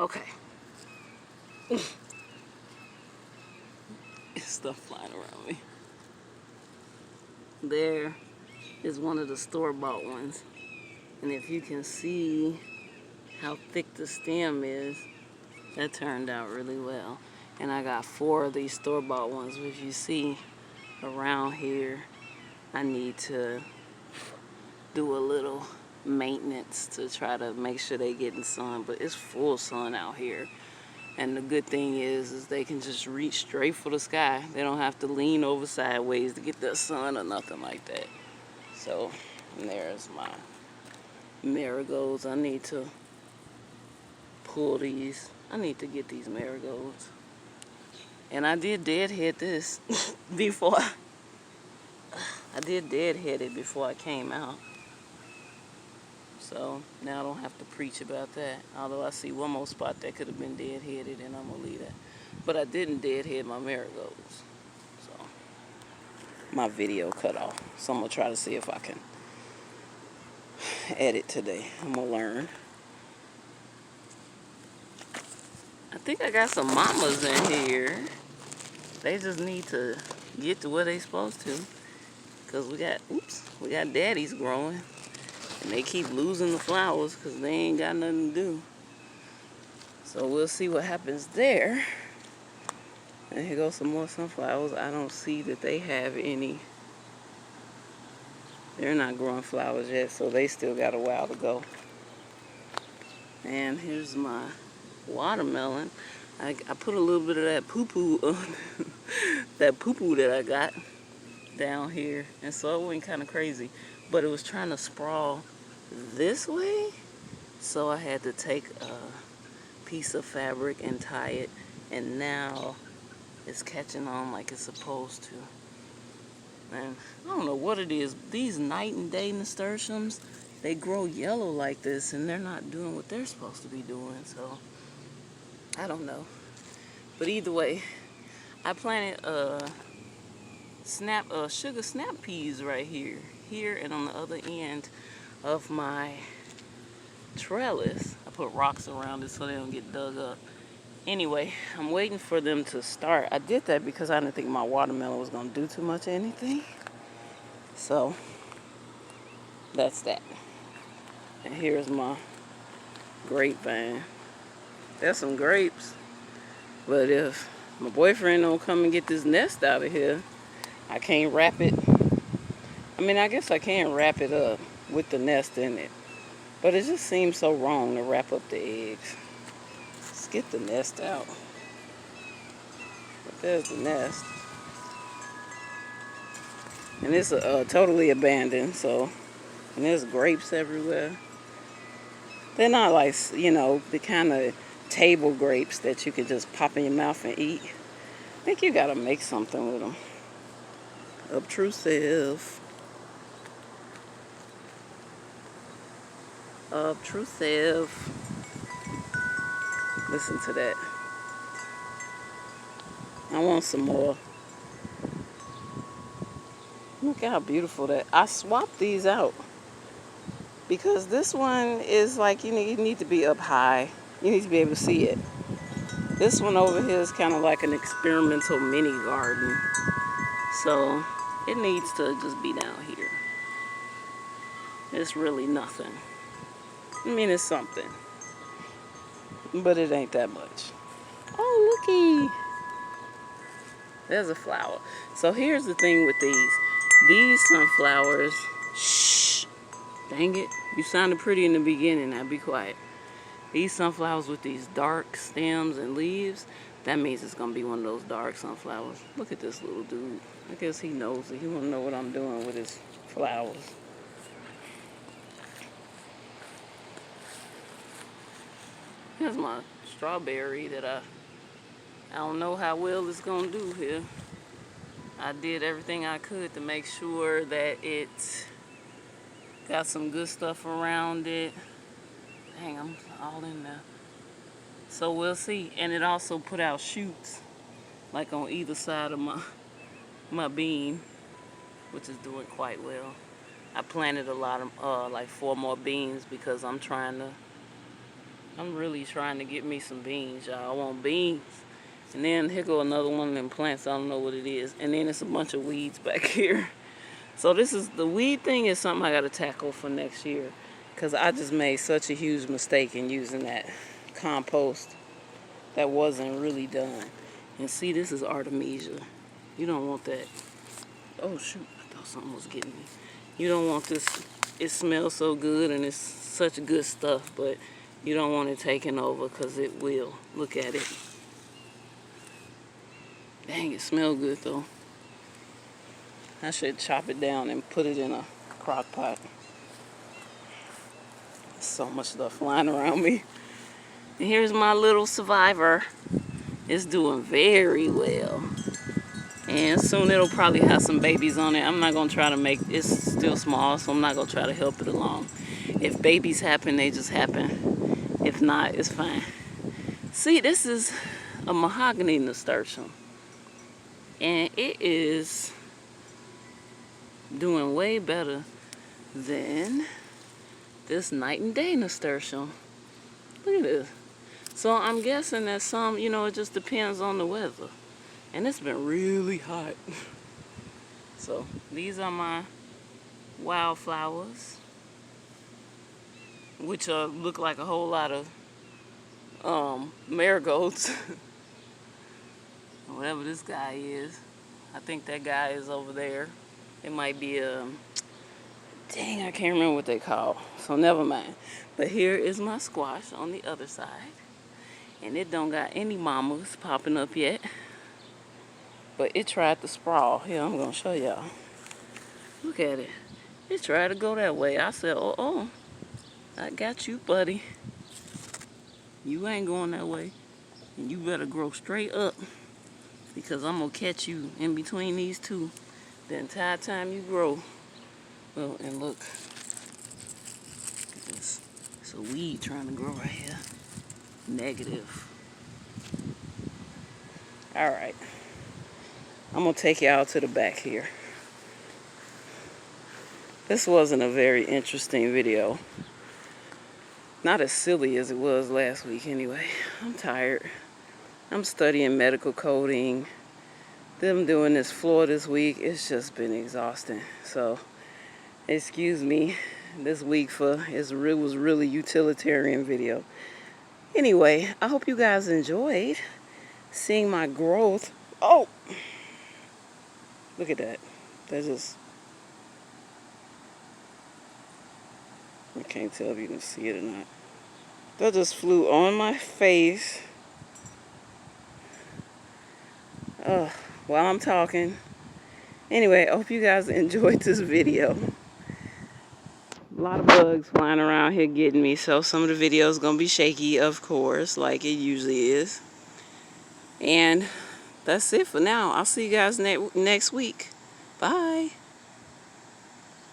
Okay. Stuff flying around me. There is one of the store-bought ones. And if you can see how thick the stem is, that turned out really well. And I got 4 of these store-bought ones, which you see around here. I need to do a little maintenance to try to make sure they get in sun, but it's full sun out here. And the good thing is they can just reach straight for the sky. They don't have to lean over sideways to get the sun or nothing like that. So there's my marigolds. I need to pull these. I need to get these marigolds. And I did deadhead this before. I did deadhead it before I came out. So now I don't have to preach about that. Although I see one more spot that could have been deadheaded, and I'm going to leave that. But I didn't deadhead my marigolds. So my video cut off. So I'm going to try to see if I can edit today. I'm going to learn. I think I got some mamas in here. They just need to get to where they supposed to. Because we got daddies growing. And they keep losing the flowers because they ain't got nothing to do. So we'll see what happens there. And here goes some more sunflowers. I don't see that they have any. They're not growing flowers yet, so they still got a while to go. And here's my watermelon. I put a little bit of that poo-poo on that poo-poo that I got down here. And so it went kind of crazy. But it was trying to sprawl this way, so I had to take a piece of fabric and tie it, and now it's catching on like it's supposed to. And I don't know what it is. These night and day nasturtiums, they grow yellow like this, and they're not doing what they're supposed to be doing, so I don't know. But either way, I planted sugar snap peas right here and on the other end of my trellis. I put rocks around it so they don't get dug up. Anyway, I'm waiting for them to start. I did that because I didn't think my watermelon was going to do too much of anything. So that's that. And here's my grapevine. There's some grapes, but if my boyfriend don't come and get this nest out of here, I can't wrap it. I mean, I guess I can wrap it up with the nest in it. But it just seems so wrong to wrap up the eggs. Let's get the nest out. But there's the nest. And it's totally abandoned, so. And there's grapes everywhere. They're not like, you know, the kind of table grapes that you could just pop in your mouth and eat. I think you gotta make something with them. Obtrusive. Listen to that. I want some more. Look how beautiful that. I swapped these out because this one is like you need to be up high. You need to be able to see it. This one over here is kind of like an experimental mini garden. So it needs to just be down here. It's really nothing. I mean, it's something. But it ain't that much. Oh, looky. There's a flower. So here's the thing with these. These sunflowers, shh, dang it. You sounded pretty in the beginning, now be quiet. These sunflowers with these dark stems and leaves, that means it's gonna be one of those dark sunflowers. Look at this little dude. I guess he knows it. He wanna know what I'm doing with his flowers. Here's my strawberry that I don't know how well it's gonna do here. I did everything I could to make sure that it got some good stuff around it. Dang, I'm all in there. So we'll see. And it also put out shoots, like on either side of my bean, which is doing quite well. I planted a lot of, like 4 more beans because I'm trying I'm really trying to get me some beans, y'all. I want beans. And then here go another one of them plants. I don't know what it is. And then it's a bunch of weeds back here. So this is, the weed thing is something I got to tackle for next year. Because I just made such a huge mistake in using that compost that wasn't really done. And see, this is Artemisia. You don't want that. Oh shoot, I thought something was getting me. You don't want this. It smells so good and it's such good stuff, but you don't want it taken over because it will. Look at it. Dang, it smells good though. I should chop it down and put it in a crock pot. There's so much stuff flying around me. And here's my little survivor. It's doing very well. And soon it'll probably have some babies on it. I'm not going to try to make, it's still small, so I'm not going to try to help it along. If babies happen, they just happen. If not, it's fine. See, this is a Mahogany Nasturtium. And it is doing way better than this Night and Day Nasturtium. Look at this. So I'm guessing that some, you know, it just depends on the weather. And it's been really hot. So these are my wildflowers, which look like a whole lot of marigolds. Whatever this guy is. I think that guy is over there. It might be a, dang, I can't remember what they call. So never mind. But here is my squash on the other side. And it don't got any mamas popping up yet. But it tried to sprawl. Here, I'm going to show y'all. Look at it. It tried to go that way. I said, oh, I got you, buddy. You ain't going that way. And you better grow straight up. Because I'm going to catch you in between these two the entire time you grow. Oh, and look. Look at this. It's a weed trying to grow right here. Negative. Alright. I'm going to take y'all to the back here. This wasn't a very interesting video. Not as silly as it was last week anyway. I'm tired. I'm studying medical coding. Them doing this floor this week, it's just been exhausting. So, excuse me. This week it was really utilitarian video. Anyway, I hope you guys enjoyed seeing my growth. Oh! Look at that. That's just... I can't tell if you can see it or not. That just flew on my face. While I'm talking. Anyway, I hope you guys enjoyed this video. A lot of bugs flying around here getting me, so some of the videos gonna be shaky, of course, like it usually is. And that's it for now. I'll see you guys next week. Bye.